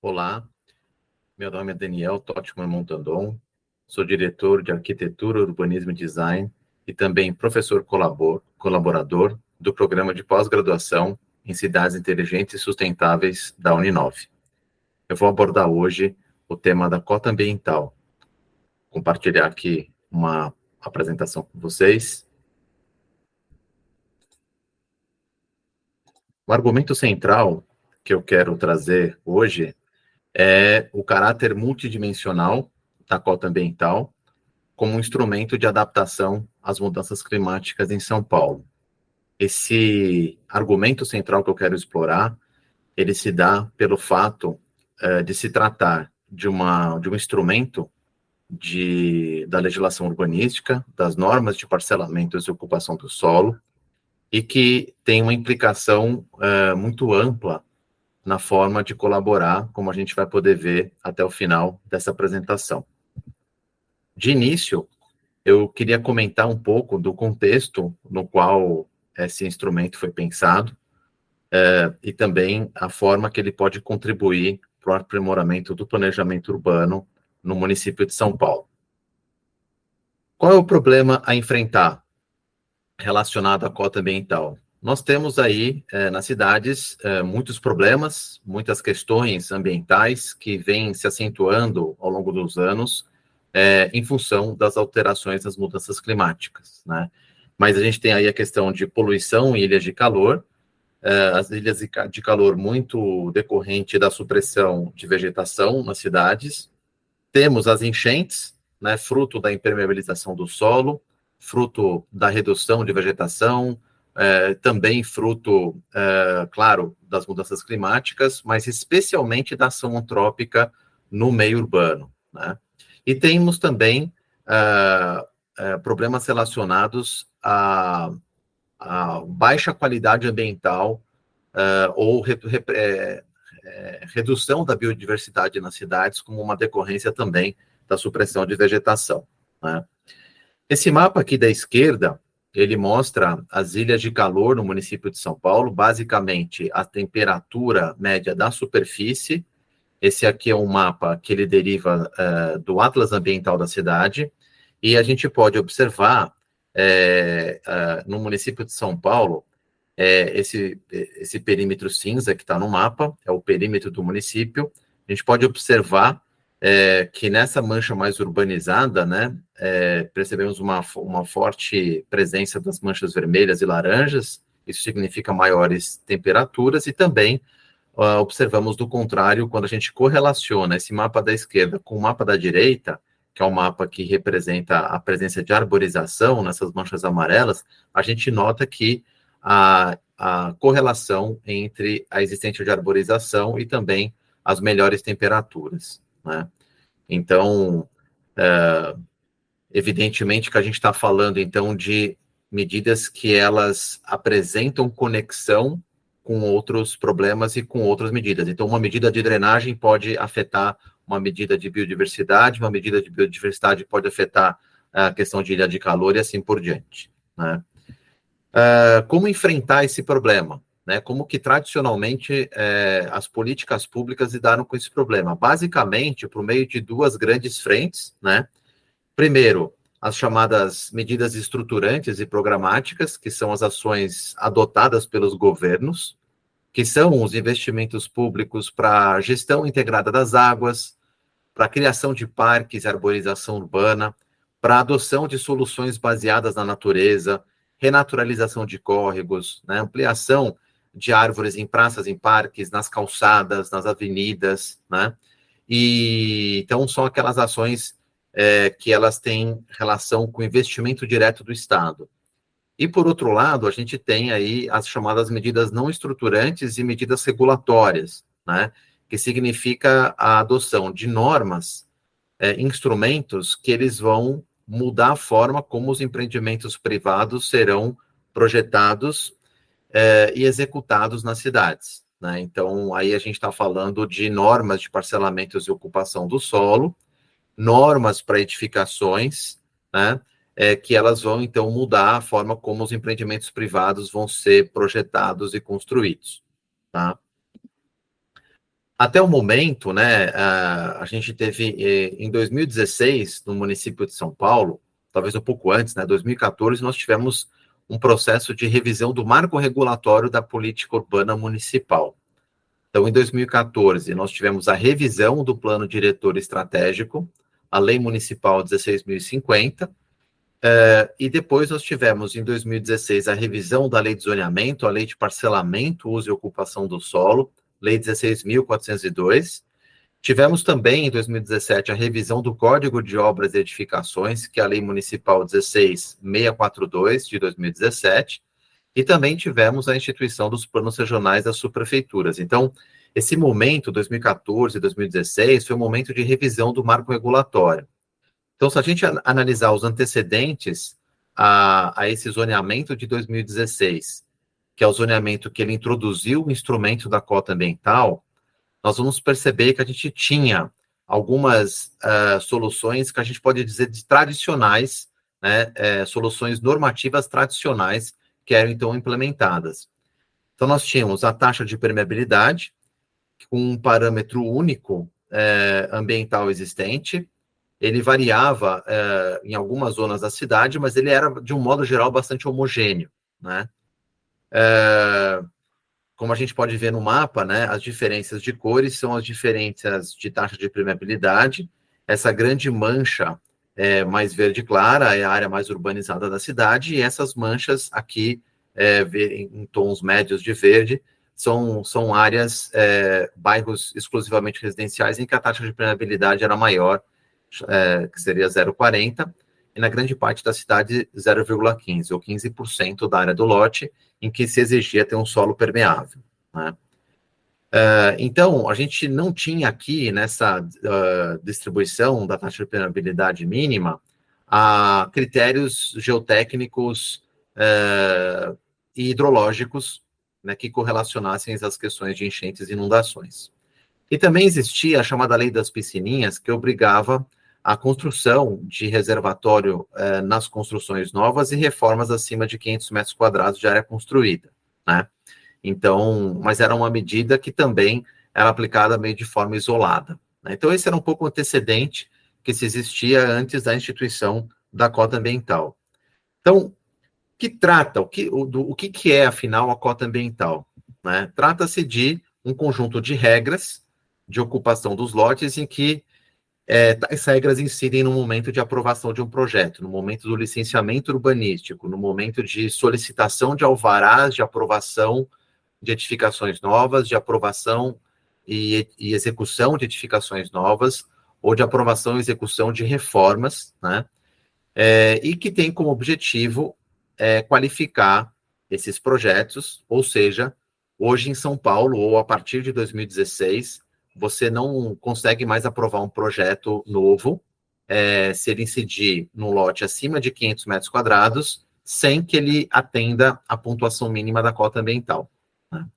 Olá, meu nome é Daniel Totman Montandon, sou diretor de Arquitetura, Urbanismo e Design e também professor colaborador do programa de pós-graduação em Cidades Inteligentes e Sustentáveis da Uninove. Eu vou abordar hoje o tema da cota ambiental, compartilhar aqui uma apresentação com vocês. O argumento central que eu quero trazer hoje é o caráter multidimensional da cota ambiental como um instrumento de adaptação às mudanças climáticas em São Paulo. Esse argumento central que eu quero explorar, ele se dá pelo fato de se tratar de um instrumento da legislação urbanística, das normas de parcelamento e ocupação do solo, e que tem uma implicação muito ampla na forma de colaborar, como a gente vai poder ver até o final dessa apresentação. De início, eu queria comentar um pouco do contexto no qual esse instrumento foi pensado e também a forma que ele pode contribuir para o aprimoramento do planejamento urbano no município de São Paulo. Qual é o problema a enfrentar relacionado à cota ambiental? Nós temos aí, nas cidades, muitos problemas, muitas questões ambientais que vêm se acentuando ao longo dos anos em função das alterações das mudanças climáticas, né? Mas a gente tem aí a questão de poluição em ilhas de calor, as ilhas de calor muito decorrente da supressão de vegetação nas cidades. Temos as enchentes, né, fruto da impermeabilização do solo, fruto da redução de vegetação, também fruto, claro, das mudanças climáticas, mas especialmente da ação antrópica no meio urbano, né? E temos também problemas relacionados à baixa qualidade ambiental ou redução da biodiversidade nas cidades como uma decorrência também da supressão de vegetação, né? Esse mapa aqui da esquerda, ele mostra as ilhas de calor no município de São Paulo, basicamente a temperatura média da superfície. Esse aqui é um mapa que ele deriva do Atlas Ambiental da cidade, e a gente pode observar no município de São Paulo, esse perímetro cinza que está no mapa, é o perímetro do município. A gente pode observar que nessa mancha mais urbanizada, né, percebemos uma forte presença das manchas vermelhas e laranjas, isso significa maiores temperaturas, e também observamos do contrário, quando a gente correlaciona esse mapa da esquerda com o mapa da direita, que é o mapa que representa a presença de arborização nessas manchas amarelas, a gente nota que a correlação entre a existência de arborização e também as melhores temperaturas, né? Então, evidentemente que a gente está falando, então, de medidas que elas apresentam conexão com outros problemas e com outras medidas. Então, uma medida de drenagem pode afetar uma medida de biodiversidade, uma medida de biodiversidade pode afetar a questão de ilha de calor e assim por diante, né? Como enfrentar esse problema, né? Como que tradicionalmente as políticas públicas lidaram com esse problema? Basicamente, por meio de duas grandes frentes, né? Primeiro, as chamadas medidas estruturantes e programáticas, que são as ações adotadas pelos governos, que são os investimentos públicos para a gestão integrada das águas, para a criação de parques e arborização urbana, para a adoção de soluções baseadas na natureza, renaturalização de córregos, né, ampliação de árvores em praças, em parques, nas calçadas, nas avenidas, né? E então são aquelas ações que elas têm relação com o investimento direto do Estado. E, por outro lado, a gente tem aí as chamadas medidas não estruturantes e medidas regulatórias, né? Que significa a adoção de normas, instrumentos que eles vão mudar a forma como os empreendimentos privados serão projetados e executados nas cidades, né? Então, aí a gente está falando de normas de parcelamentos e ocupação do solo, normas para edificações, né? Que elas vão, então, mudar a forma como os empreendimentos privados vão ser projetados e construídos, tá? Até o momento, né, a gente teve, em 2016, no município de São Paulo, talvez um pouco antes, né, 2014, nós tivemos um processo de revisão do marco regulatório da política urbana municipal. Então, em 2014, nós tivemos a revisão do Plano Diretor Estratégico, a Lei Municipal 16.050, e depois nós tivemos, em 2016, a revisão da Lei de Zoneamento, a Lei de Parcelamento, Uso e Ocupação do Solo, Lei 16.402. Tivemos também, em 2017, a revisão do Código de Obras e Edificações, que é a Lei Municipal 16.642, de 2017, e também tivemos a instituição dos planos regionais das subprefeituras. Então, esse momento, 2014 e 2016, foi um momento de revisão do marco regulatório. Então, se a gente analisar os antecedentes a esse zoneamento de 2016, que é o zoneamento que ele introduziu o instrumento da cota ambiental, nós vamos perceber que a gente tinha algumas soluções que a gente pode dizer de tradicionais, né, soluções normativas tradicionais que eram, então, implementadas. Então, nós tínhamos a taxa de permeabilidade, com um parâmetro único ambiental existente. Ele variava em algumas zonas da cidade, mas ele era, de um modo geral, bastante homogêneo, né? Como a gente pode ver no mapa, né, as diferenças de cores são as diferenças de taxa de permeabilidade. Essa grande mancha mais verde clara é a área mais urbanizada da cidade, e essas manchas aqui, em tons médios de verde, são áreas, bairros exclusivamente residenciais, em que a taxa de permeabilidade era maior, que seria 0,40, e na grande parte da cidade 0,15, ou 15% da área do lote, em que se exigia ter um solo permeável, né? Então, a gente não tinha aqui, nessa distribuição da taxa de permeabilidade mínima, critérios geotécnicos e hidrológicos, né, que correlacionassem as questões de enchentes e inundações. E também existia a chamada lei das piscininhas, que obrigava a construção de reservatório nas construções novas e reformas acima de 500 metros quadrados de área construída, né? Então, mas era uma medida que também era aplicada meio de forma isolada, né? Então, esse era um pouco o antecedente que se existia antes da instituição da cota ambiental. Então, o que é, afinal, a cota ambiental, né? Trata-se de um conjunto de regras de ocupação dos lotes em que tais regras incidem no momento de aprovação de um projeto, no momento do licenciamento urbanístico, no momento de solicitação de alvarás de aprovação de edificações novas, de aprovação e execução de edificações novas, ou de aprovação e execução de reformas, né? E que tem como objetivo qualificar esses projetos, ou seja, hoje em São Paulo, ou a partir de 2016, você não consegue mais aprovar um projeto novo, se ele incidir num lote acima de 500 metros quadrados, sem que ele atenda a pontuação mínima da cota ambiental, né?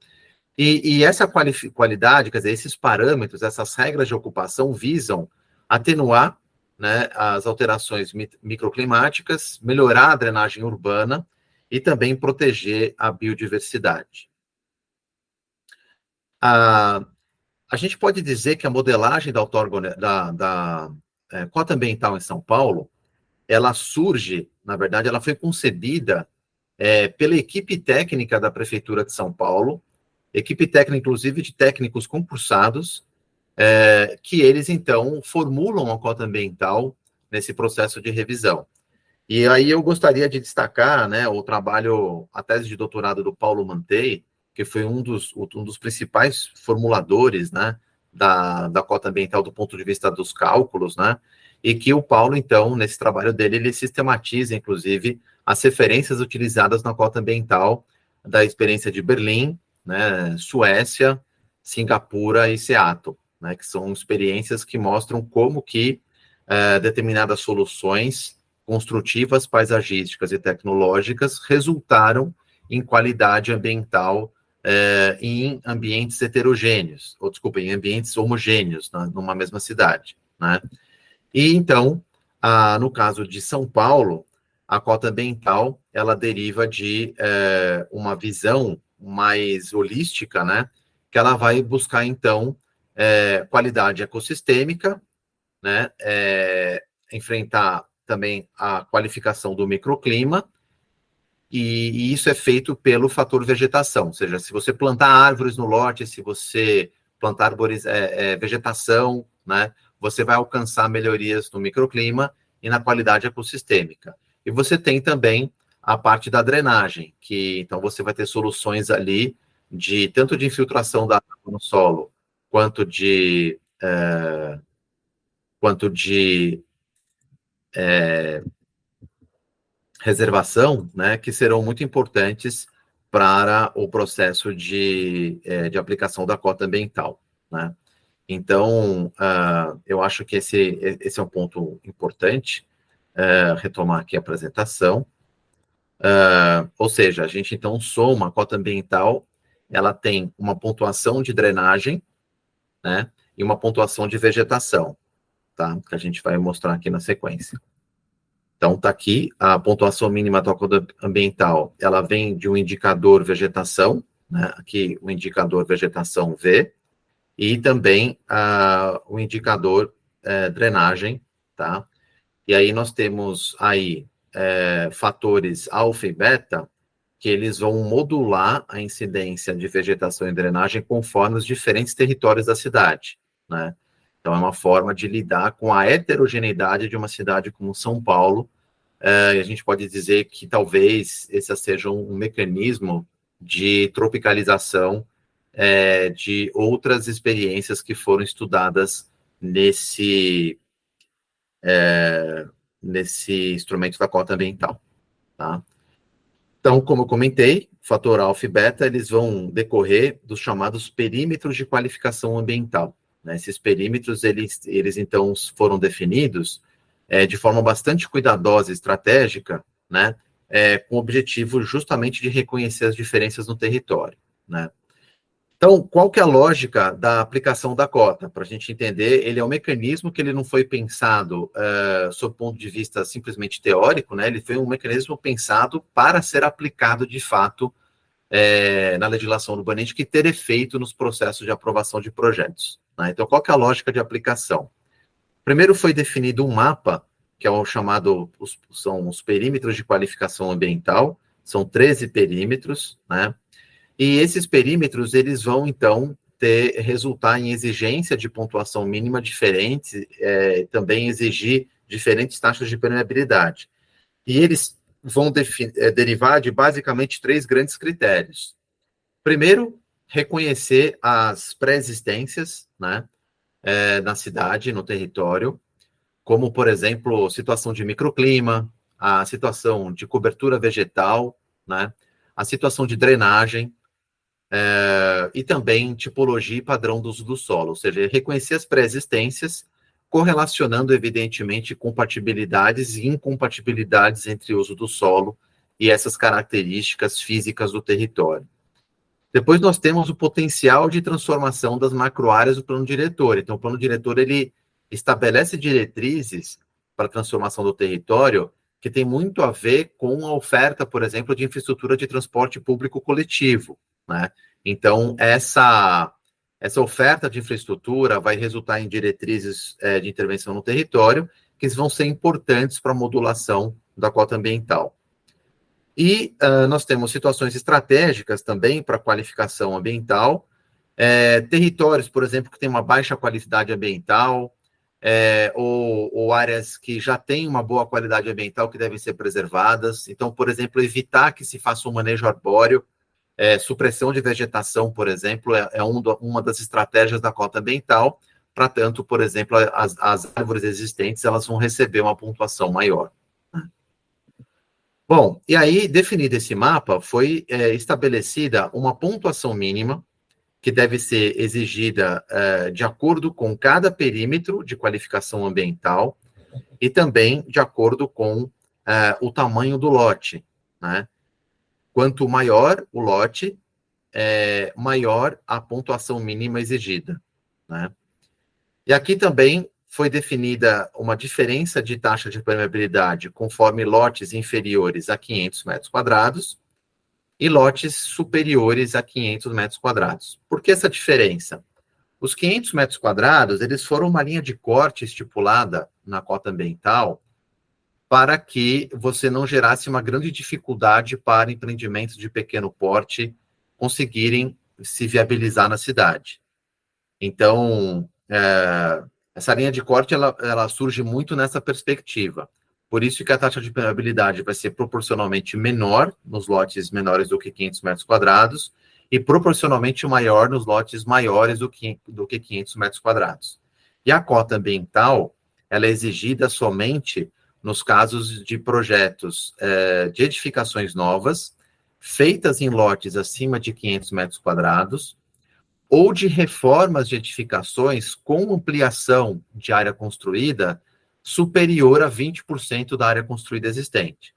E essa qualidade, quer dizer, esses parâmetros, essas regras de ocupação visam atenuar, né, as alterações microclimáticas, melhorar a drenagem urbana e também proteger a biodiversidade. A gente pode dizer que a modelagem da cota ambiental em São Paulo, ela surge, na verdade, ela foi concebida pela equipe técnica da Prefeitura de São Paulo, equipe técnica, inclusive, de técnicos concursados, que eles, então, formulam a cota ambiental nesse processo de revisão. E aí eu gostaria de destacar, né, a tese de doutorado do Paulo Mantei, que foi um dos principais formuladores, né, da cota ambiental do ponto de vista dos cálculos, né, e que o Paulo, então, nesse trabalho dele, ele sistematiza, inclusive, as referências utilizadas na cota ambiental da experiência de Berlim, né, Suécia, Singapura e Seattle, né, que são experiências que mostram como que determinadas soluções construtivas, paisagísticas e tecnológicas resultaram em qualidade ambiental em ambientes heterogêneos, em ambientes homogêneos, numa mesma cidade, né? E então, no caso de São Paulo, a cota ambiental, ela deriva de uma visão mais holística, né? Que ela vai buscar, então, qualidade ecossistêmica, né? Enfrentar também a qualificação do microclima, e isso é feito pelo fator vegetação, ou seja, se você plantar árvores no lote, se você plantar árvores, vegetação, né, você vai alcançar melhorias no microclima e na qualidade ecossistêmica. E você tem também a parte da drenagem, que então você vai ter soluções ali de tanto de infiltração da água no solo, quanto de reservação, né, que serão muito importantes para o processo de aplicação da cota ambiental, né? Então, eu acho que esse é um ponto importante, retomar aqui a apresentação. Ou seja, a gente então soma a cota ambiental, ela tem uma pontuação de drenagem, né, e uma pontuação de vegetação, tá? Que a gente vai mostrar aqui na sequência. Então, está aqui a pontuação mínima da cota ambiental, ela vem de um indicador vegetação, né? Aqui o indicador vegetação V, e também o indicador drenagem, tá? E aí nós temos aí fatores alfa e beta, que eles vão modular a incidência de vegetação e drenagem conforme os diferentes territórios da cidade, né? Então, é uma forma de lidar com a heterogeneidade de uma cidade como São Paulo. A gente pode dizer que talvez esse seja um mecanismo de tropicalização de outras experiências que foram estudadas nesse instrumento da cota ambiental, tá? Então, como eu comentei, o fator alfa e beta, eles vão decorrer dos chamados perímetros de qualificação ambiental, né? Esses perímetros, eles então foram definidos de forma bastante cuidadosa e estratégica, né? Com o objetivo justamente de reconhecer as diferenças no território, né? Então, qual que é a lógica da aplicação da cota? Para a gente entender, ele é um mecanismo que ele não foi pensado sob o ponto de vista simplesmente teórico, né? Ele foi um mecanismo pensado para ser aplicado de fato na legislação urbanística e ter efeito nos processos de aprovação de projetos, né? Então, qual que é a lógica de aplicação? Primeiro foi definido um mapa, que é o chamado, são os perímetros de qualificação ambiental, são 13 perímetros, né? E esses perímetros, eles vão, então, resultar em exigência de pontuação mínima diferente, também exigir diferentes taxas de permeabilidade. E eles vão derivar de, basicamente, 3 grandes critérios. Primeiro, reconhecer as pré-existências, né, na cidade, no território, como, por exemplo, situação de microclima, a situação de cobertura vegetal, né, a situação de drenagem, e também tipologia e padrão do uso do solo, ou seja, reconhecer as pré-existências, correlacionando, evidentemente, compatibilidades e incompatibilidades entre o uso do solo e essas características físicas do território. Depois nós temos o potencial de transformação das macroáreas do plano diretor. Então, o plano diretor, ele estabelece diretrizes para a transformação do território que tem muito a ver com a oferta, por exemplo, de infraestrutura de transporte público coletivo, né? Então, essa oferta de infraestrutura vai resultar em diretrizes de intervenção no território, que vão ser importantes para a modulação da cota ambiental. E nós temos situações estratégicas também para qualificação ambiental, territórios, por exemplo, que têm uma baixa qualidade ambiental, ou áreas que já têm uma boa qualidade ambiental que devem ser preservadas. Então, por exemplo, evitar que se faça um manejo arbóreo, supressão de vegetação, por exemplo, uma das estratégias da cota ambiental. Para tanto, por exemplo, as árvores existentes, elas vão receber uma pontuação maior. Bom, e aí, definido esse mapa, foi estabelecida uma pontuação mínima que deve ser exigida de acordo com cada perímetro de qualificação ambiental e também de acordo com o tamanho do lote, né? Quanto maior o lote, maior a pontuação mínima exigida, né? E aqui também foi definida uma diferença de taxa de permeabilidade conforme lotes inferiores a 500 metros quadrados e lotes superiores a 500 metros quadrados. Por que essa diferença? Os 500 metros quadrados, eles foram uma linha de corte estipulada na cota ambiental para que você não gerasse uma grande dificuldade para empreendimentos de pequeno porte conseguirem se viabilizar na cidade. Então, essa linha de corte, ela surge muito nessa perspectiva. Por isso que a taxa de permeabilidade vai ser proporcionalmente menor nos lotes menores do que 500 metros quadrados e proporcionalmente maior nos lotes maiores do que 500 metros quadrados. E a cota ambiental, ela é exigida somente nos casos de projetos de edificações novas, feitas em lotes acima de 500 metros quadrados, ou de reformas de edificações com ampliação de área construída superior a 20% da área construída existente.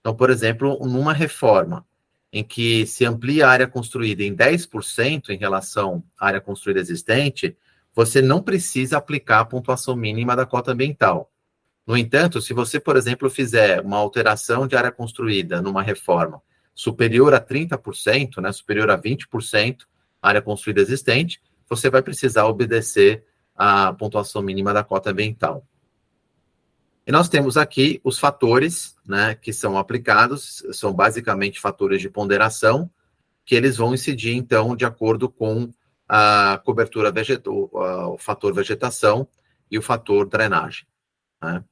Então, por exemplo, numa reforma em que se amplia a área construída em 10% em relação à área construída existente, você não precisa aplicar a pontuação mínima da cota ambiental. No entanto, se você, por exemplo, fizer uma alteração de área construída numa reforma superior a 30%, né, superior a 20%, área construída existente, você vai precisar obedecer à pontuação mínima da cota ambiental. E nós temos aqui os fatores, né, que são aplicados, são basicamente fatores de ponderação, que eles vão incidir, então, de acordo com a cobertura vegetal, o fator vegetação e o fator drenagem, né?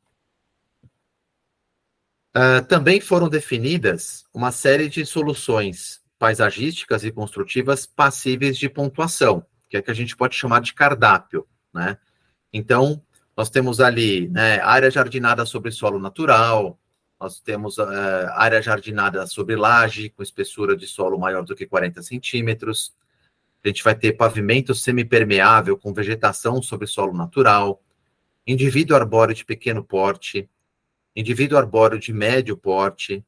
Também foram definidas uma série de soluções paisagísticas e construtivas passíveis de pontuação, que é que a gente pode chamar de cardápio, né? Então, nós temos ali, né, área jardinada sobre solo natural, nós temos área jardinada sobre laje, com espessura de solo maior do que 40 centímetros, a gente vai ter pavimento semipermeável com vegetação sobre solo natural, indivíduo arbóreo de pequeno porte, indivíduo arbóreo de médio porte,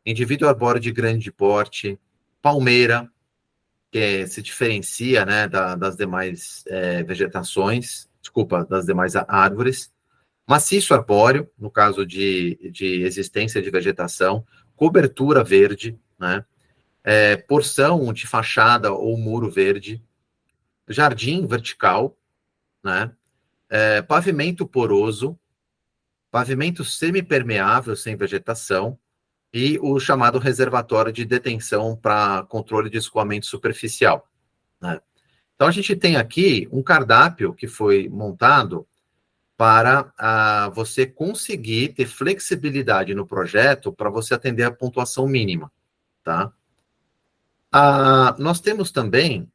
indivíduo arbóreo de grande porte, palmeira, que se diferencia, né, das demais vegetações, das demais árvores, maciço arbóreo, no caso de existência de vegetação, cobertura verde, né, porção de fachada ou muro verde, jardim vertical, né, pavimento poroso, pavimento semipermeável sem vegetação e o chamado reservatório de detenção para controle de escoamento superficial, né? Então, a gente tem aqui um cardápio que foi montado para você conseguir ter flexibilidade no projeto para você atender a pontuação mínima, tá? Nós temos também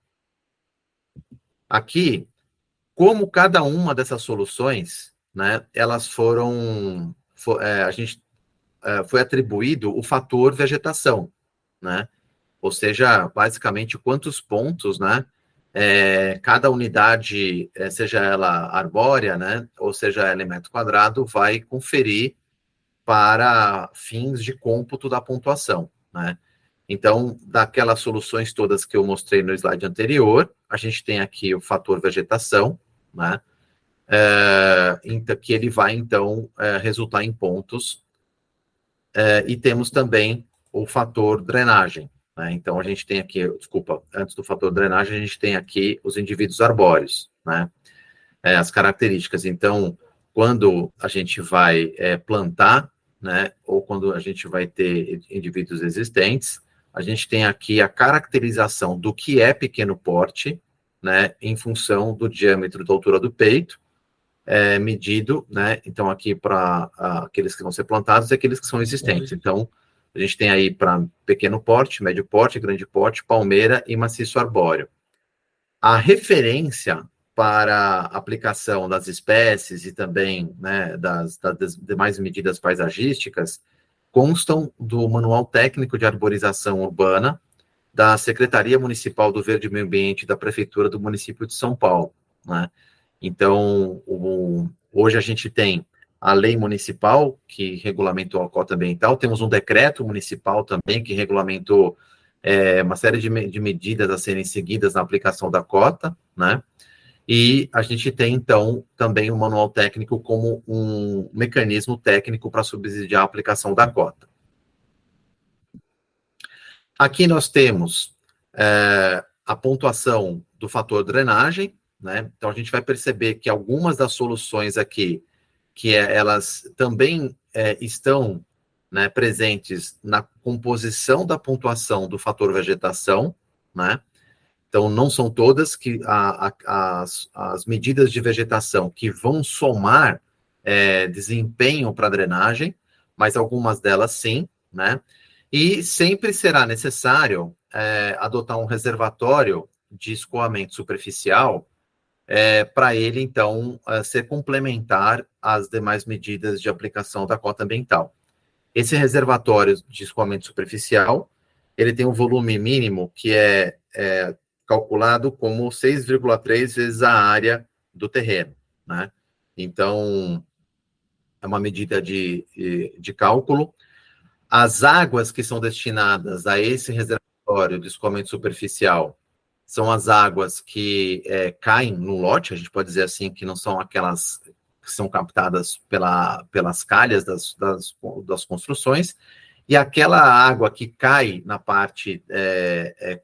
aqui como cada uma dessas soluções, né, elas foram, a gente foi atribuído o fator vegetação, né? Ou seja, basicamente quantos pontos, né, cada unidade, seja ela arbórea, né, ou seja ela em metro quadrado, vai conferir para fins de cômputo da pontuação, né? Então, daquelas soluções todas que eu mostrei no slide anterior, a gente tem aqui o fator vegetação, né, que ele vai, então, resultar em pontos, e temos também o fator drenagem, né? Então, a gente tem aqui, antes do fator drenagem, a gente tem aqui os indivíduos arbóreos, né? As características. Então, quando a gente vai plantar, né, ou quando a gente vai ter indivíduos existentes, a gente tem aqui a caracterização do que é pequeno porte, né, em função do diâmetro da altura do peito, medido, né, então aqui para aqueles que vão ser plantados e aqueles que são existentes. Então, a gente tem aí para pequeno porte, médio porte, grande porte, palmeira e maciço arbóreo. A referência para a aplicação das espécies e também, né, das demais medidas paisagísticas constam do Manual Técnico de Arborização Urbana da Secretaria Municipal do Verde e Meio Ambiente da Prefeitura do município de São Paulo, né? Então, hoje a gente tem a lei municipal que regulamentou a cota ambiental, temos um decreto municipal também que regulamentou uma série de medidas a serem seguidas na aplicação da cota, né? E a gente tem, então, também o manual técnico como um mecanismo técnico para subsidiar a aplicação da cota. Aqui nós temos a pontuação do fator drenagem, né? Então, a gente vai perceber que algumas das soluções aqui, elas também estão, né, presentes na composição da pontuação do fator vegetação, né? Então, não são todas que as medidas de vegetação que vão somar desempenho para a drenagem, mas algumas delas sim, né? E sempre será necessário adotar um reservatório de escoamento superficial para ele, então, ser complementar às demais medidas de aplicação da cota ambiental. Esse reservatório de escoamento superficial, ele tem um volume mínimo que é calculado como 6,3 vezes a área do terreno, né? Então, é uma medida de cálculo. As águas que são destinadas a esse reservatório de escoamento superficial são as águas que caem no lote, a gente pode dizer assim, que não são aquelas que são captadas pelas calhas das construções, e aquela água que cai na parte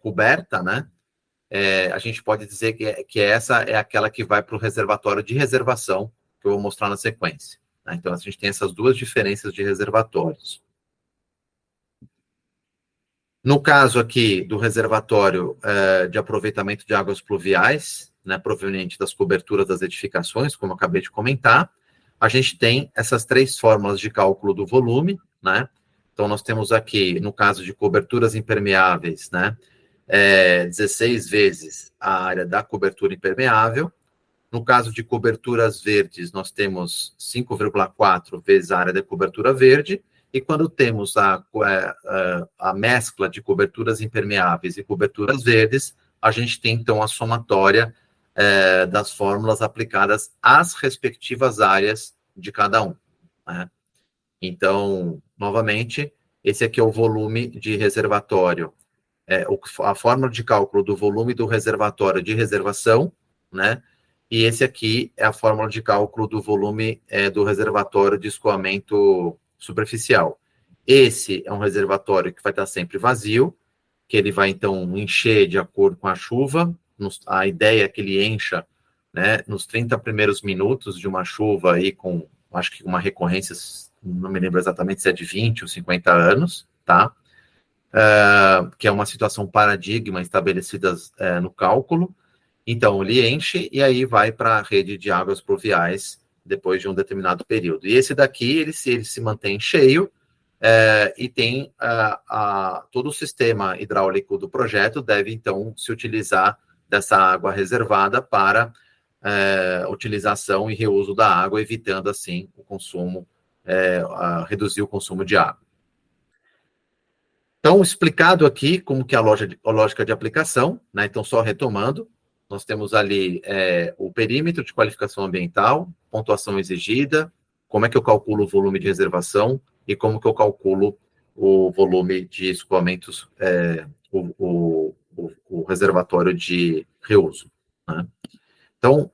coberta, né? A gente pode dizer que essa é aquela que vai para o reservatório de reservação, que eu vou mostrar na sequência, né? Então, a gente tem essas duas diferenças de reservatórios. No caso aqui do reservatório de aproveitamento de águas pluviais, né, proveniente das coberturas das edificações, como eu acabei de comentar, a gente tem essas três fórmulas de cálculo do volume, né? Então, nós temos aqui, no caso de coberturas impermeáveis, né, 16 vezes a área da cobertura impermeável. No caso de coberturas verdes, nós temos 5,4 vezes a área da cobertura verde, e quando temos a mescla de coberturas impermeáveis e coberturas verdes, a gente tem, então, a somatória das fórmulas aplicadas às respectivas áreas de cada um, né? Então, novamente, esse aqui é o volume de reservatório, a fórmula de cálculo do volume do reservatório de reservação, né? E esse aqui é a fórmula de cálculo do volume do reservatório de escoamento superficial. Esse é um reservatório que vai estar sempre vazio, que ele vai, então, encher de acordo com a chuva. A ideia é que ele encha, né, nos 30 primeiros minutos de uma chuva aí com, acho que uma recorrência, não me lembro exatamente se é de 20 ou 50 anos, tá? Que é uma situação paradigma estabelecida no cálculo. Então, ele enche e aí vai para a rede de águas pluviais depois de um determinado período. E esse daqui, ele se mantém cheio e tem todo o sistema hidráulico do projeto deve, então, se utilizar dessa água reservada para utilização e reuso da água, evitando, assim, o consumo, reduzir o consumo de água. Então, explicado aqui como que é a lógica de aplicação, né? Então, só retomando, nós temos ali o perímetro de qualificação ambiental, pontuação exigida, como é que eu calculo o volume de reservação e como que eu calculo o volume de escoamentos, o reservatório de reuso, né? Então,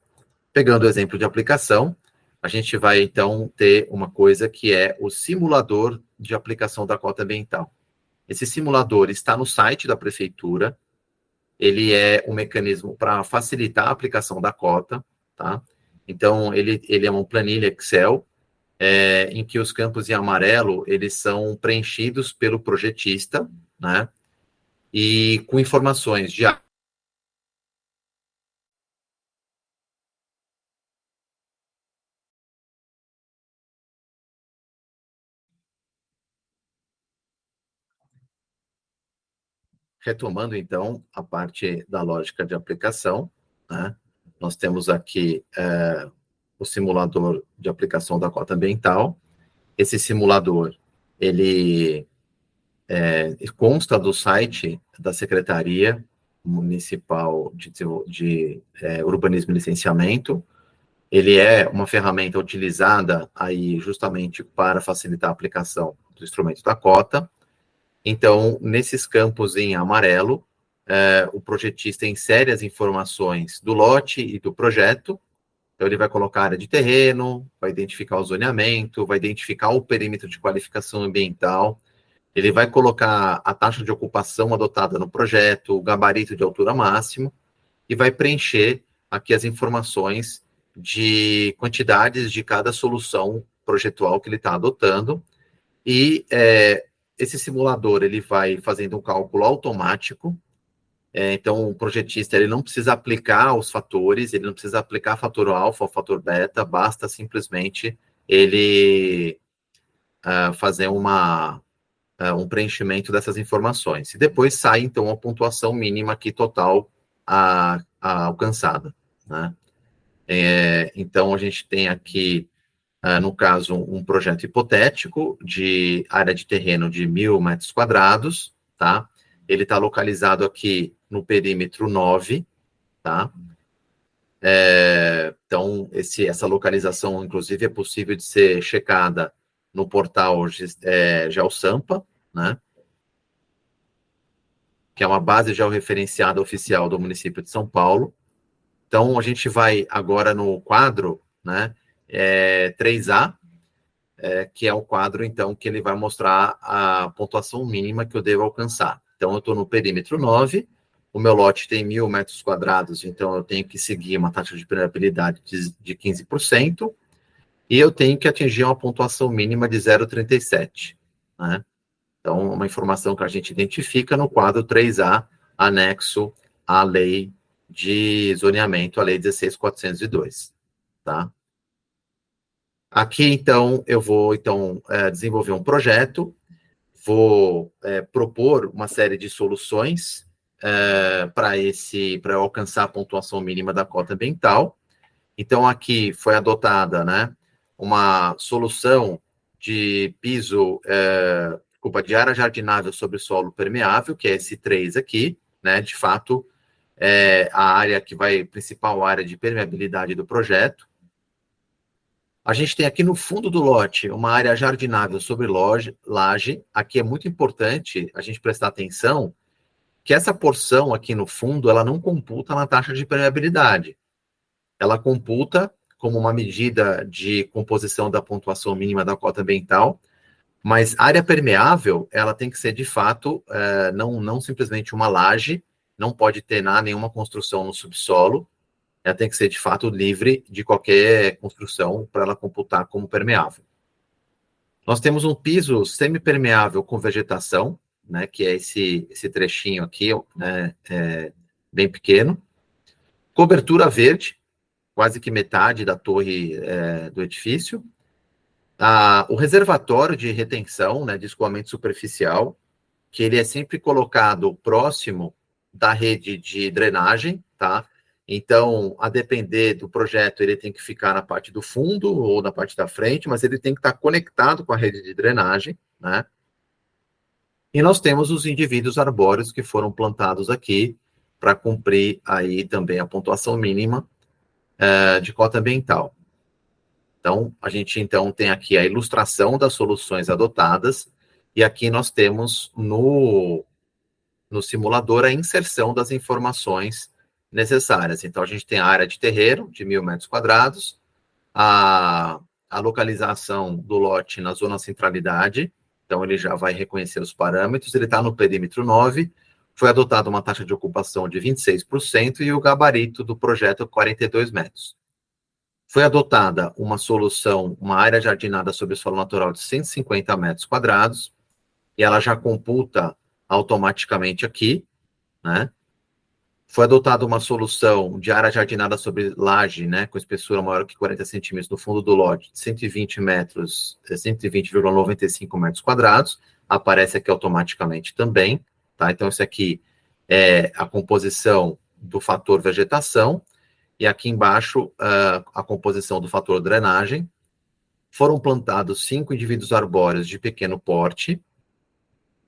pegando o exemplo de aplicação, a gente vai, então, ter uma coisa que é o simulador de aplicação da cota ambiental. Esse simulador está no site da prefeitura, ele é um mecanismo para facilitar a aplicação da cota, tá? Então, ele é uma planilha Excel, em que os campos em amarelo, eles são preenchidos pelo projetista, né? E com informações de retomando, então, a parte da lógica de aplicação, né? Nós temos aqui o simulador de aplicação da cota ambiental. Esse simulador, ele consta do site da Secretaria Municipal de Urbanismo e Licenciamento. Ele é uma ferramenta utilizada aí justamente para facilitar a aplicação do instrumento da cota. Então, nesses campos em amarelo, o projetista insere as informações do lote e do projeto. Então, ele vai colocar a área de terreno, vai identificar o zoneamento, vai identificar o perímetro de qualificação ambiental, ele vai colocar a taxa de ocupação adotada no projeto, o gabarito de altura máximo, e vai preencher aqui as informações de quantidades de cada solução projetual que ele está adotando, e esse simulador ele vai fazendo um cálculo automático. Então, o projetista ele não precisa aplicar os fatores, ele não precisa aplicar fator alfa ou fator beta, basta simplesmente ele fazer um preenchimento dessas informações. E depois sai, então, a pontuação mínima aqui total alcançada, né? Então, a gente tem aqui, no caso, um projeto hipotético de área de terreno de 1.000 metros quadrados, tá? Ele está localizado aqui no perímetro 9, tá? Então, essa localização, inclusive, é possível de ser checada no portal GeoSampa, né? Que é uma base georreferenciada oficial do município de São Paulo. Então, a gente vai agora no quadro, né, 3A, que é o quadro, então, que ele vai mostrar a pontuação mínima que eu devo alcançar. Então, eu estou no perímetro 9, o meu lote tem 1.000 metros quadrados, então eu tenho que seguir uma taxa de permeabilidade de 15%, e eu tenho que atingir uma pontuação mínima de 0,37, né? Então, uma informação que a gente identifica no quadro 3A, anexo à lei de zoneamento, a lei 16.402, tá? Aqui, então, eu vou desenvolver um projeto, vou propor uma série de soluções para eu alcançar a pontuação mínima da cota ambiental. Então, aqui foi adotada, né, uma solução de piso, de área jardinável sobre solo permeável, que é esse 3 aqui, né, de fato, a área que principal área de permeabilidade do projeto. A gente tem aqui no fundo do lote uma área jardinável sobre laje. Aqui é muito importante a gente prestar atenção que essa porção aqui no fundo, ela não computa na taxa de permeabilidade. Ela computa como uma medida de composição da pontuação mínima da cota ambiental, mas área permeável, ela tem que ser, de fato, não simplesmente uma laje, não pode ter nenhuma construção no subsolo, ela tem que ser, de fato, livre de qualquer construção para ela computar como permeável. Nós temos um piso semipermeável com vegetação, né, que é esse trechinho aqui, né, bem pequeno. Cobertura verde, quase que metade da torre do edifício. O reservatório de retenção, né, de escoamento superficial, que ele é sempre colocado próximo da rede de drenagem, tá? Então, a depender do projeto, ele tem que ficar na parte do fundo ou na parte da frente, mas ele tem que estar conectado com a rede de drenagem, né? E nós temos os indivíduos arbóreos que foram plantados aqui para cumprir aí também a pontuação mínima de cota ambiental. Então, a gente então tem aqui a ilustração das soluções adotadas, e aqui nós temos no simulador a inserção das informações necessárias. Então, a gente tem a área de terreno, de 1.000 metros quadrados, a localização do lote na zona centralidade, então ele já vai reconhecer os parâmetros, ele está no perímetro 9, foi adotada uma taxa de ocupação de 26% e o gabarito do projeto é 42 metros. Foi adotada uma solução, uma área jardinada sobre solo natural de 150 metros quadrados, e ela já computa automaticamente aqui, né? Foi adotada uma solução de área jardinada sobre laje, né, com espessura maior que 40 centímetros no fundo do lote, de 120 metros, 120,95 metros quadrados, aparece aqui automaticamente também, tá? Então, isso aqui é a composição do fator vegetação, e aqui embaixo a composição do fator drenagem. Foram plantados 5 indivíduos arbóreos de pequeno porte,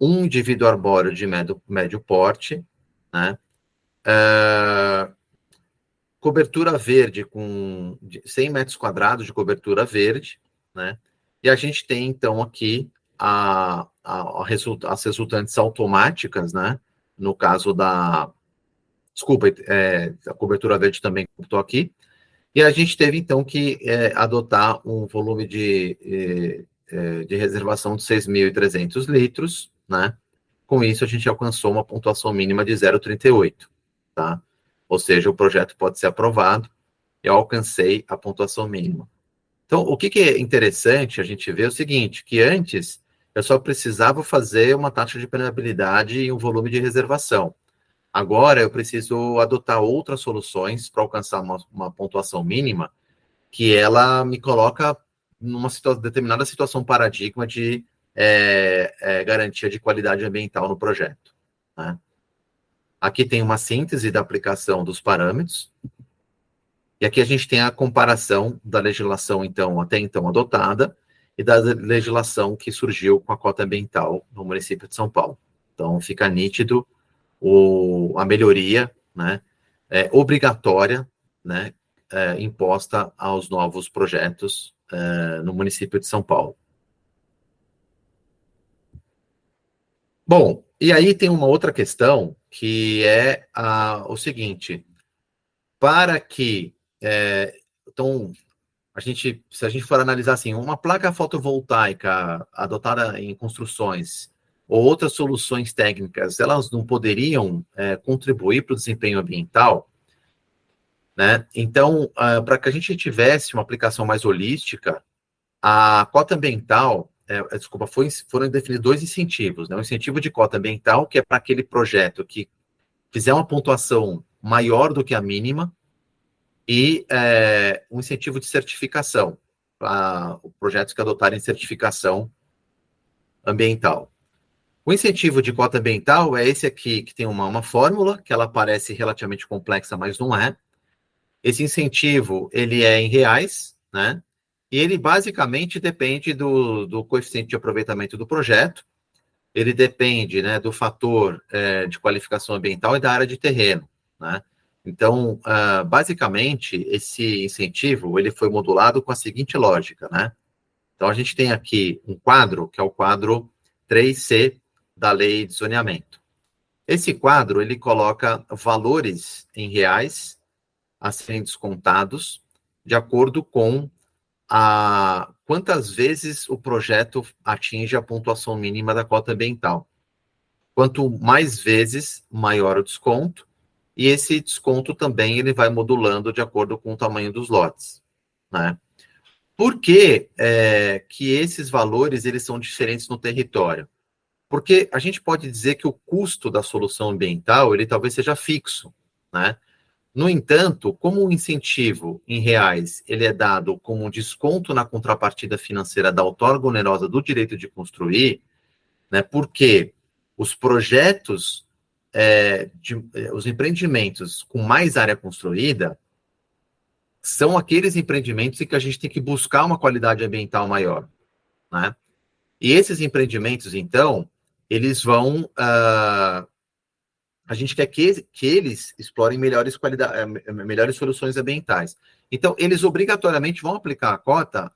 um indivíduo arbóreo de médio porte, né? Cobertura verde com 100 metros quadrados de cobertura verde, né? E a gente tem, então, aqui as resultantes automáticas, né? No caso desculpa, a cobertura verde também computou aqui. E a gente teve, então, que adotar um volume de reservação de 6.300 litros, né? Com isso, a gente alcançou uma pontuação mínima de 0,38, tá? ou seja, o projeto pode ser aprovado, eu alcancei a pontuação mínima. Então, o que é interessante a gente ver é o seguinte, que antes eu só precisava fazer uma taxa de penalidade e um volume de reservação. Agora eu preciso adotar outras soluções para alcançar uma pontuação mínima, que ela me coloca numa determinada situação paradigma de garantia de qualidade ambiental no projeto, né? Aqui tem uma síntese da aplicação dos parâmetros, e aqui a gente tem a comparação da legislação, então, até então adotada, e da legislação que surgiu com a cota ambiental no município de São Paulo. Então, fica nítido a melhoria, né, obrigatória, né, imposta aos novos projetos no município de São Paulo. Bom, e aí tem uma outra questão, que é o seguinte, para que, então, se a gente for analisar assim, uma placa fotovoltaica adotada em construções ou outras soluções técnicas, elas não poderiam contribuir para o desempenho ambiental, né? Então, para que a gente tivesse uma aplicação mais holística, a cota ambiental, foram definidos 2 incentivos, né? O incentivo de cota ambiental, que é para aquele projeto que fizer uma pontuação maior do que a mínima, e um incentivo de certificação, para projetos que adotarem certificação ambiental. O incentivo de cota ambiental é esse aqui, que tem uma fórmula, que ela parece relativamente complexa, mas não é. Esse incentivo, ele é em reais, né? E ele basicamente depende do coeficiente de aproveitamento do projeto, ele depende, né, do fator de qualificação ambiental e da área de terreno, né? Então, basicamente, esse incentivo, ele foi modulado com a seguinte lógica, né? Então, a gente tem aqui um quadro, que é o quadro 3C da Lei de Zoneamento. Esse quadro, ele coloca valores em reais a serem descontados de acordo com quantas vezes o projeto atinge a pontuação mínima da cota ambiental. Quanto mais vezes, maior o desconto, e esse desconto também ele vai modulando de acordo com o tamanho dos lotes, né? Por que, que esses valores eles são diferentes no território? Porque a gente pode dizer que o custo da solução ambiental ele talvez seja fixo, né? No entanto, como o incentivo em reais ele é dado como um desconto na contrapartida financeira da outorga onerosa do direito de construir, né? Porque os projetos os empreendimentos com mais área construída são aqueles empreendimentos em que a gente tem que buscar uma qualidade ambiental maior, né? E esses empreendimentos, então, eles vão... a gente quer que eles explorem melhores soluções ambientais. Então, eles obrigatoriamente vão aplicar a cota,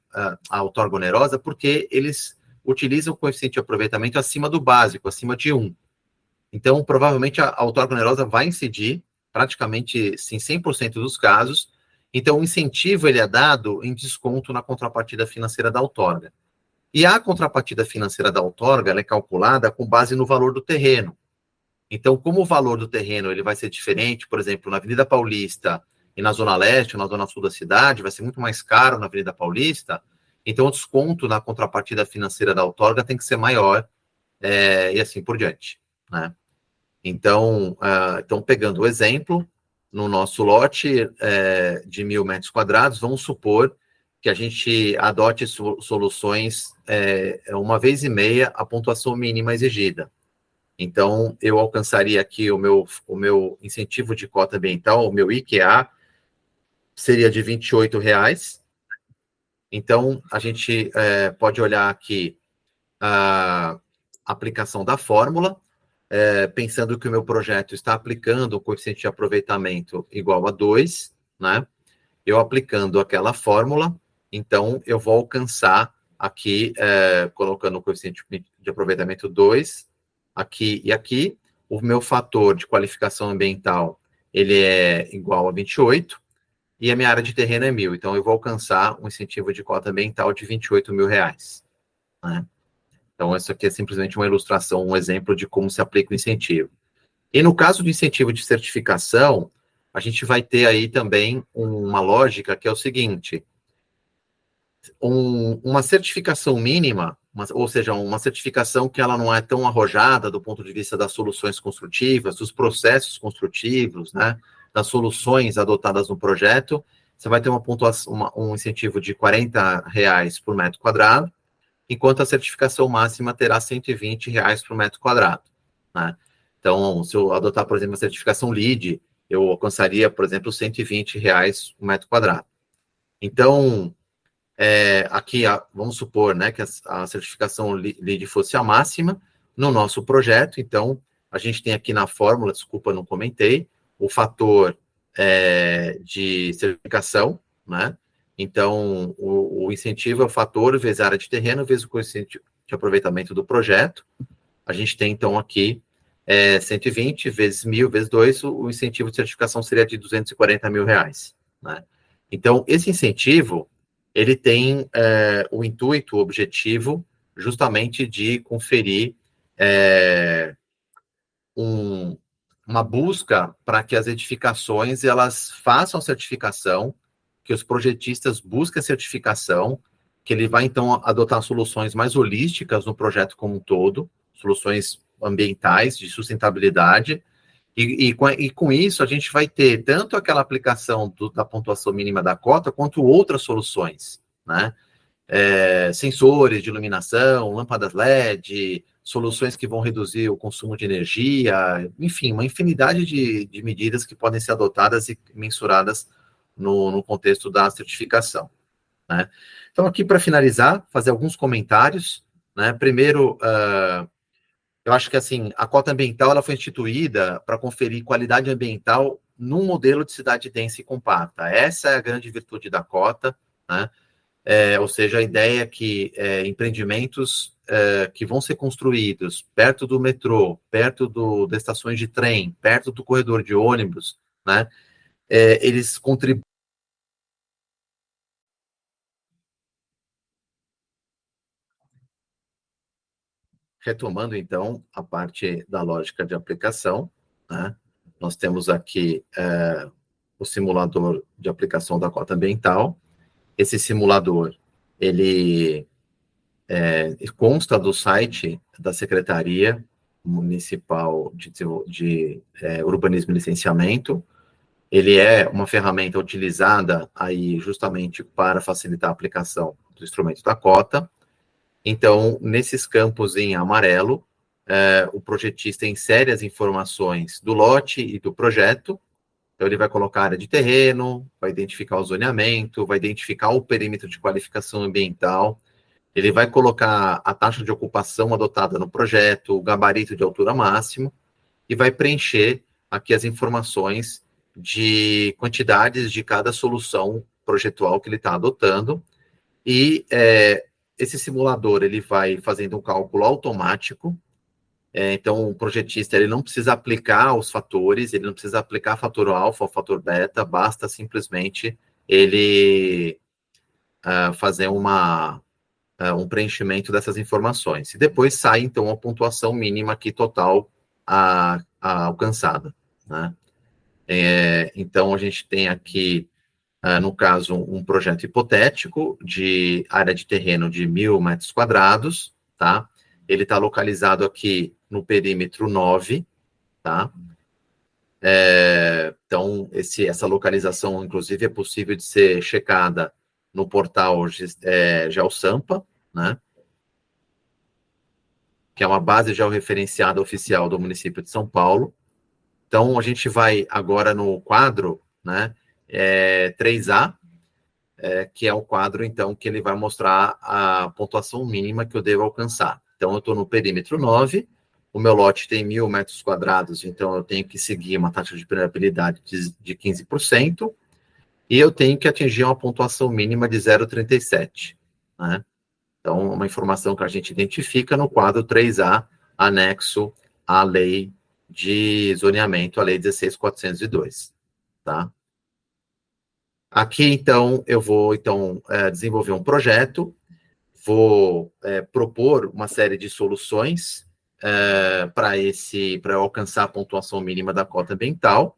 a outorga onerosa, porque eles utilizam o coeficiente de aproveitamento acima do básico, acima de 1. Então, provavelmente, a outorga onerosa vai incidir praticamente em 100% dos casos. Então, o incentivo ele é dado em desconto na contrapartida financeira da outorga. E a contrapartida financeira da outorga ela é calculada com base no valor do terreno. Então, como o valor do terreno ele vai ser diferente, por exemplo, na Avenida Paulista e na Zona Leste ou na Zona Sul da cidade, vai ser muito mais caro na Avenida Paulista, então o desconto na contrapartida financeira da outorga tem que ser maior, e assim por diante, né? Então, pegando o exemplo, no nosso lote de 1.000 metros quadrados, vamos supor que a gente adote soluções 1,5 vezes a pontuação mínima exigida. Então, eu alcançaria aqui o meu incentivo de cota ambiental, o meu IQA, seria de R$ 28. Então, a gente pode olhar aqui a aplicação da fórmula, pensando que o meu projeto está aplicando o coeficiente de aproveitamento igual a 2, né? Eu aplicando aquela fórmula, então eu vou alcançar aqui, colocando o coeficiente de aproveitamento 2, aqui e aqui, o meu fator de qualificação ambiental, ele é igual a 28, e a minha área de terreno é 1.000, então eu vou alcançar um incentivo de cota ambiental de R$ 28.000, né? Então, isso aqui é simplesmente uma ilustração, um exemplo de como se aplica o incentivo. E no caso do incentivo de certificação, a gente vai ter aí também uma lógica que é o seguinte: uma certificação mínima, ou seja, uma certificação que ela não é tão arrojada do ponto de vista das soluções construtivas, dos processos construtivos, né, das soluções adotadas no projeto, você vai ter uma pontuação, um incentivo de R$ 40 por metro quadrado, enquanto a certificação máxima terá R$ 120 por metro quadrado, né? Então, se eu adotar, por exemplo, a certificação LEED, eu alcançaria, por exemplo, R$ 120 por metro quadrado. Então, aqui, vamos supor, né, que a certificação LEED fosse a máxima no nosso projeto. Então, a gente tem aqui na fórmula, desculpa, não comentei, o fator de certificação, né? Então, o incentivo é o fator vezes a área de terreno, vezes o coeficiente de aproveitamento do projeto. A gente tem, então, aqui 120 vezes 1.000 vezes 2, o incentivo de certificação seria de R$ 240 mil, né? Então, esse incentivo, ele tem o intuito, o objetivo, justamente de conferir uma busca para que as edificações elas façam certificação, que os projetistas busquem a certificação, que ele vai, então, adotar soluções mais holísticas no projeto como um todo, soluções ambientais, de sustentabilidade, e com isso a gente vai ter tanto aquela aplicação da pontuação mínima da cota, quanto outras soluções, né? Sensores de iluminação, lâmpadas LED, soluções que vão reduzir o consumo de energia, enfim, uma infinidade de medidas que podem ser adotadas e mensuradas no contexto da certificação, né? Então, aqui para finalizar, fazer alguns comentários, né? Primeiro, eu acho que assim, a cota ambiental ela foi instituída para conferir qualidade ambiental num modelo de cidade densa e compacta. Essa é a grande virtude da cota, né? Ou seja, a ideia é que empreendimentos que vão ser construídos perto do metrô, perto das estações de trem, perto do corredor de ônibus, né, eles contribuem. Retomando, então, a parte da lógica de aplicação, né, nós temos aqui o simulador de aplicação da cota ambiental. Esse simulador, ele consta do site da Secretaria Municipal de Urbanismo e Licenciamento. Ele é uma ferramenta utilizada aí justamente para facilitar a aplicação do instrumento da cota. Então, nesses campos em amarelo, o projetista insere as informações do lote e do projeto. Então, ele vai colocar a área de terreno, vai identificar o zoneamento, vai identificar o perímetro de qualificação ambiental, ele vai colocar a taxa de ocupação adotada no projeto, o gabarito de altura máximo, e vai preencher aqui as informações de quantidades de cada solução projetual que ele está adotando. E esse simulador ele vai fazendo um cálculo automático. Então, o projetista ele não precisa aplicar os fatores, ele não precisa aplicar fator alfa ou fator beta, basta simplesmente ele fazer um preenchimento dessas informações. E depois sai, então, a pontuação mínima aqui total alcançada, né? Então, a gente tem aqui, no caso, um projeto hipotético de área de terreno de 1.000 metros quadrados, tá? Ele está localizado aqui no perímetro 9, tá? Então, essa localização, inclusive, é possível de ser checada no portal GeoSampa, né? Que é uma base georreferenciada oficial do município de São Paulo. Então, a gente vai agora no quadro, né, 3A, que é o quadro, então, que ele vai mostrar a pontuação mínima que eu devo alcançar. Então, eu estou no perímetro 9, o meu lote tem 1.000 metros quadrados, então eu tenho que seguir uma taxa de permeabilidade de 15%, e eu tenho que atingir uma pontuação mínima de 0,37, né? Então, uma informação que a gente identifica no quadro 3A, anexo à lei de zoneamento, a lei 16.402, tá? Aqui, então, eu vou desenvolver um projeto, vou propor uma série de soluções para alcançar a pontuação mínima da cota ambiental,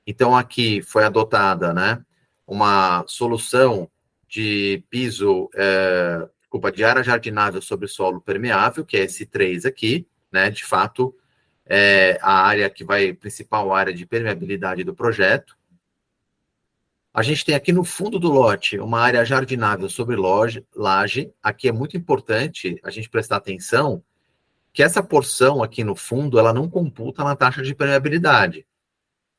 Então, aqui foi adotada, né, uma solução de piso, de área jardinável sobre solo permeável, que é esse 3 aqui, né, de fato, é a área que vai, principal área de permeabilidade do projeto. A gente tem aqui no fundo do lote uma área jardinável sobre laje. Aqui é muito importante a gente prestar atenção que essa porção aqui no fundo, ela não computa na taxa de permeabilidade.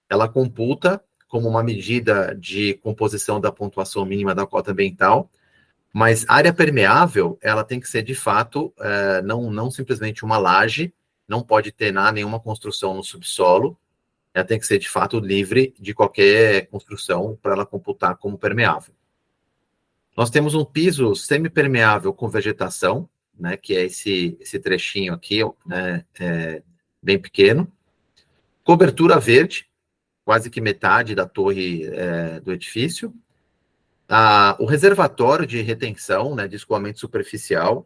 Ela computa como uma medida de composição da pontuação mínima da cota ambiental, mas área permeável, ela tem que ser, de fato, não simplesmente uma laje, não pode ter nenhuma construção no subsolo, ela tem que ser, de fato, livre de qualquer construção para ela computar como permeável. Nós temos um piso semipermeável com vegetação, né, que é esse trechinho aqui, né, bem pequeno. Cobertura verde, quase que metade da torre do edifício. O reservatório de retenção, né, de escoamento superficial,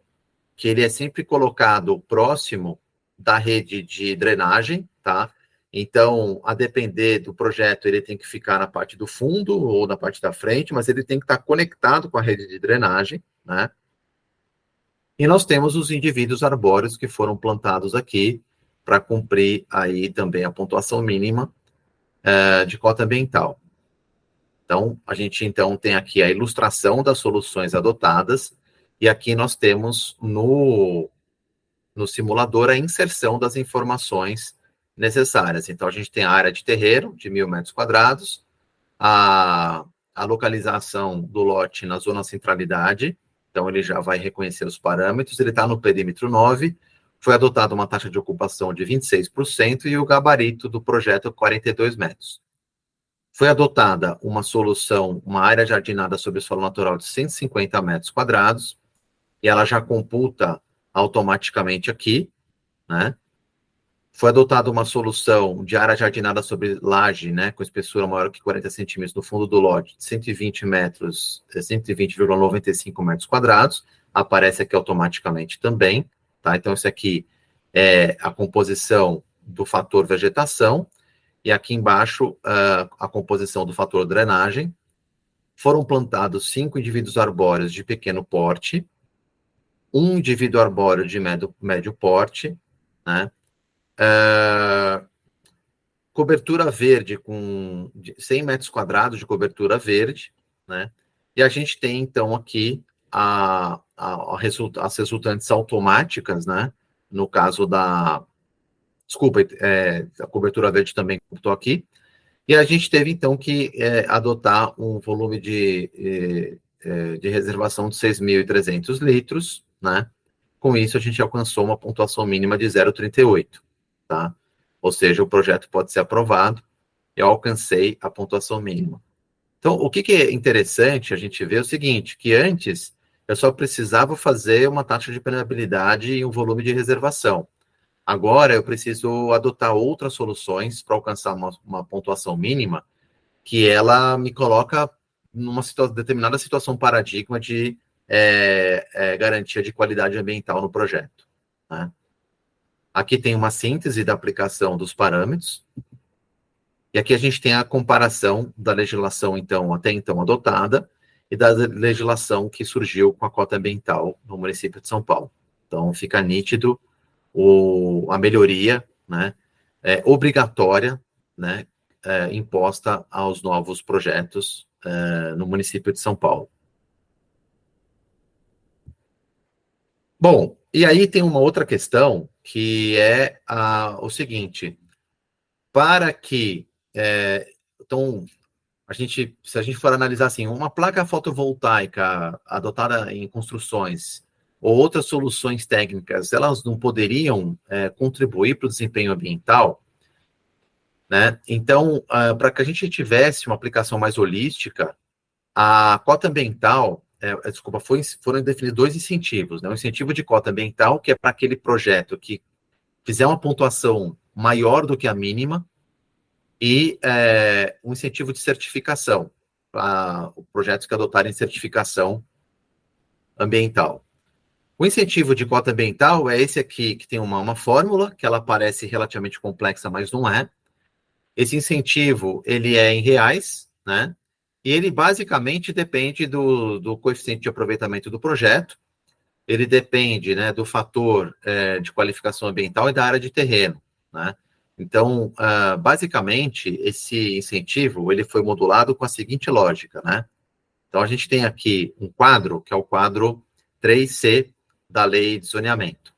que ele é sempre colocado próximo da rede de drenagem, tá? Então, a depender do projeto, ele tem que ficar na parte do fundo ou na parte da frente, mas ele tem que estar conectado com a rede de drenagem, né? E nós temos os indivíduos arbóreos que foram plantados aqui para cumprir aí também a pontuação mínima de cota ambiental. Então, a gente então tem aqui a ilustração das soluções adotadas, e aqui nós temos no simulador a inserção das informações necessárias. Então, a gente tem a área de terreiro, de 1.000 metros quadrados, a localização do lote na zona centralidade, então ele já vai reconhecer os parâmetros, ele está no perímetro 9, foi adotada uma taxa de ocupação de 26% e o gabarito do projeto 42 metros. Foi adotada uma solução, uma área jardinada sobre solo natural de 150 metros quadrados, e ela já computa automaticamente aqui, né? Foi adotada uma solução de área jardinada sobre laje, né, com espessura maior que 40 centímetros no fundo do lote, de 120 metros, 120,95 metros quadrados, aparece aqui automaticamente também, tá? Então, isso aqui é a composição do fator vegetação, e aqui embaixo a composição do fator drenagem. Foram plantados 5 indivíduos arbóreos de pequeno porte, um indivíduo arbóreo de médio porte, né? Cobertura verde com 100 metros quadrados de cobertura verde, né? E a gente tem, então, aqui as resultantes automáticas, né? No caso desculpa, a cobertura verde também computou aqui. E a gente teve, então, que adotar um volume de reservação de 6.300 litros, né? Com isso, a gente alcançou uma pontuação mínima de 0,38, tá? Ou seja, o projeto pode ser aprovado, eu alcancei a pontuação mínima. Então, o que é interessante a gente ver é o seguinte, que antes eu só precisava fazer uma taxa de permeabilidade e um volume de reservação. Agora eu preciso adotar outras soluções para alcançar uma pontuação mínima que ela me coloca numa determinada situação paradigma de garantia de qualidade ambiental no projeto, né? Aqui tem uma síntese da aplicação dos parâmetros, e aqui a gente tem a comparação da legislação, então, até então adotada, e da legislação que surgiu com a cota ambiental no município de São Paulo. Então, fica nítido a melhoria, né, obrigatória, né, imposta aos novos projetos no município de São Paulo. Bom, e aí tem uma outra questão, que é o seguinte, para que, então, se a gente for analisar assim, uma placa fotovoltaica adotada em construções ou outras soluções técnicas, elas não poderiam contribuir para o desempenho ambiental, né? Então, para que a gente tivesse uma aplicação mais holística, a cota ambiental, foram definidos 2 incentivos, né? O incentivo de cota ambiental, que é para aquele projeto que fizer uma pontuação maior do que a mínima, e um incentivo de certificação, para projetos que adotarem certificação ambiental. O incentivo de cota ambiental é esse aqui, que tem uma fórmula, que ela parece relativamente complexa, mas não é. Esse incentivo, ele é em reais, né? E ele basicamente depende do coeficiente de aproveitamento do projeto, ele depende, né, do fator de qualificação ambiental e da área de terreno, né? Então, basicamente, esse incentivo, ele foi modulado com a seguinte lógica, né? Então, a gente tem aqui um quadro, que é o quadro 3C da Lei de Zoneamento.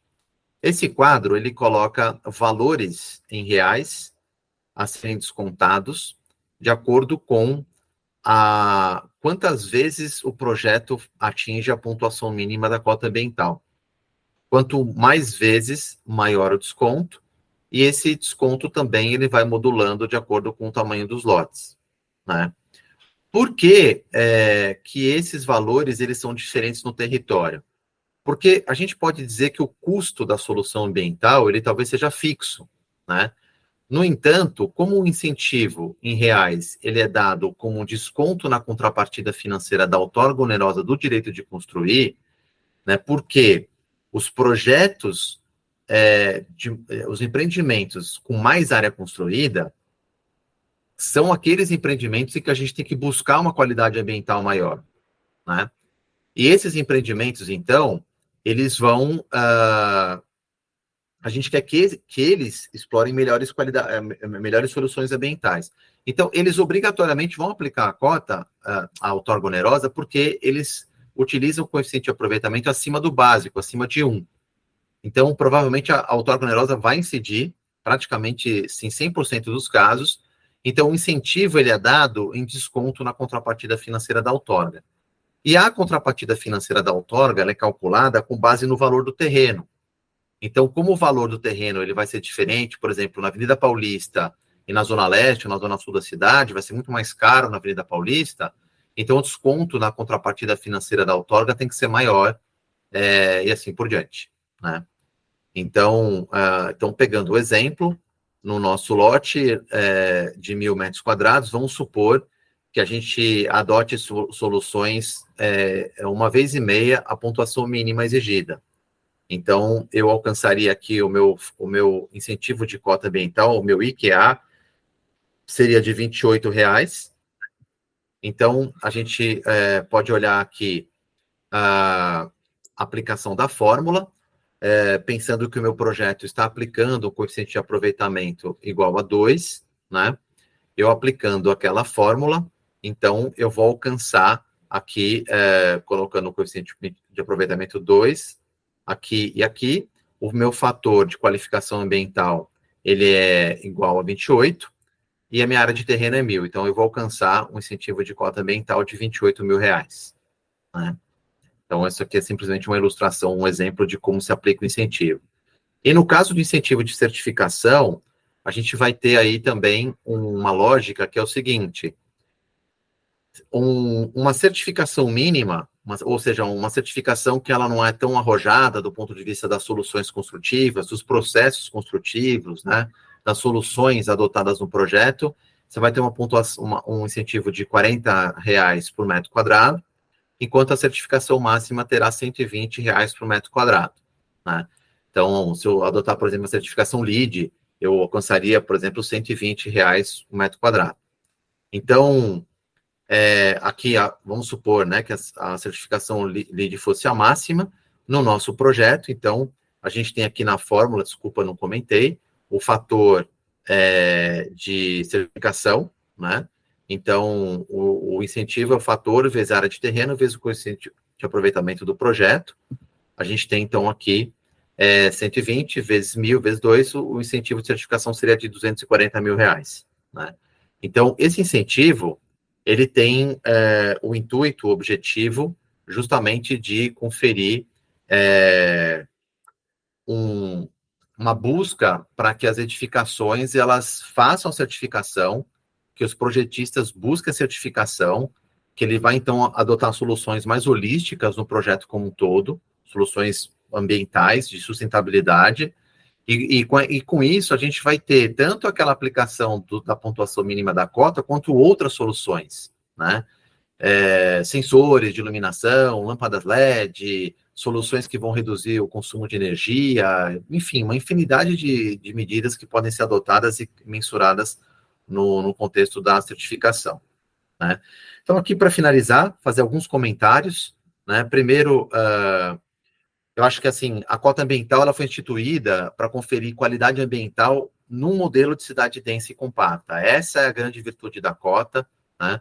Esse quadro, ele coloca valores em reais a serem descontados de acordo com quantas vezes o projeto atinge a pontuação mínima da cota ambiental. Quanto mais vezes, maior o desconto, e esse desconto também ele vai modulando de acordo com o tamanho dos lotes, né? Por que, que esses valores eles são diferentes no território? Porque a gente pode dizer que o custo da solução ambiental ele talvez seja fixo, né? No entanto, como o incentivo em reais ele é dado como um desconto na contrapartida financeira da outorga onerosa do direito de construir, né? Porque os projetos, os empreendimentos com mais área construída são aqueles empreendimentos em que a gente tem que buscar uma qualidade ambiental maior, né? E esses empreendimentos, então, eles vão a gente quer que eles explorem melhores soluções ambientais. Então, eles obrigatoriamente vão aplicar a cota, a outorga onerosa, porque eles utilizam o coeficiente de aproveitamento acima do básico, acima de 1. Então, provavelmente, a outorga onerosa vai incidir, praticamente, sim, 100% dos casos. Então, o incentivo ele é dado em desconto na contrapartida financeira da outorga. E a contrapartida financeira da outorga ela é calculada com base no valor do terreno. Então, como o valor do terreno ele vai ser diferente, por exemplo, na Avenida Paulista e na Zona Leste ou na Zona Sul da cidade, vai ser muito mais caro na Avenida Paulista, então o desconto na contrapartida financeira da outorga tem que ser maior, e assim por diante, né? Então, pegando o exemplo, no nosso lote de 1.000 metros quadrados, vamos supor que a gente adote soluções uma vez e meia a pontuação mínima exigida. Então, eu alcançaria aqui o meu incentivo de cota ambiental, o meu IQA, seria de R$ 28. Então, a gente pode olhar aqui a aplicação da fórmula, pensando que o meu projeto está aplicando o coeficiente de aproveitamento igual a 2, né? Eu aplicando aquela fórmula, então eu vou alcançar aqui, colocando o coeficiente de aproveitamento 2, aqui e aqui, o meu fator de qualificação ambiental, ele é igual a 28, e a minha área de terreno é 1.000, então eu vou alcançar um incentivo de cota ambiental de R$ 28.000, né? Então, isso aqui é simplesmente uma ilustração, um exemplo de como se aplica o incentivo. E no caso do incentivo de certificação, a gente vai ter aí também uma lógica que é o seguinte: uma certificação mínima, ou seja, uma certificação que ela não é tão arrojada do ponto de vista das soluções construtivas, dos processos construtivos, né, das soluções adotadas no projeto, você vai ter uma pontuação, um incentivo de R$ 40 por metro quadrado, enquanto a certificação máxima terá R$ 120 por metro quadrado, né? Então, se eu adotar, por exemplo, a certificação LEED, eu alcançaria, por exemplo, R$ 120 por metro quadrado. Então, aqui, vamos supor, né, que a certificação LEED fosse a máxima no nosso projeto, então, a gente tem aqui na fórmula, desculpa, não comentei, o fator de certificação, né? Então, o incentivo é o fator vezes a área de terreno, vezes o coeficiente de aproveitamento do projeto. A gente tem, então, aqui 120 vezes 1.000 vezes 2, o incentivo de certificação seria de R$ 240.000, né? Então, esse incentivo, ele tem o intuito, o objetivo, justamente de conferir uma busca para que as edificações elas façam certificação, que os projetistas busquem a certificação, que ele vai, então, adotar soluções mais holísticas no projeto como um todo, soluções ambientais, de sustentabilidade, e com isso a gente vai ter tanto aquela aplicação da pontuação mínima da cota, quanto outras soluções, né? Sensores de iluminação, lâmpadas LED, soluções que vão reduzir o consumo de energia, enfim, uma infinidade de medidas que podem ser adotadas e mensuradas no contexto da certificação, né? Então, aqui para finalizar, fazer alguns comentários, né? Primeiro, eu acho que assim, a cota ambiental ela foi instituída para conferir qualidade ambiental num modelo de cidade densa e compacta. Essa é a grande virtude da cota, né?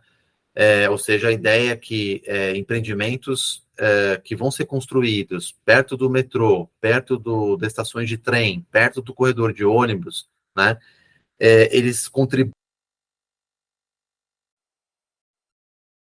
Ou seja, a ideia é que empreendimentos que vão ser construídos perto do metrô, perto das estações de trem, perto do corredor de ônibus, né? Eles contribuem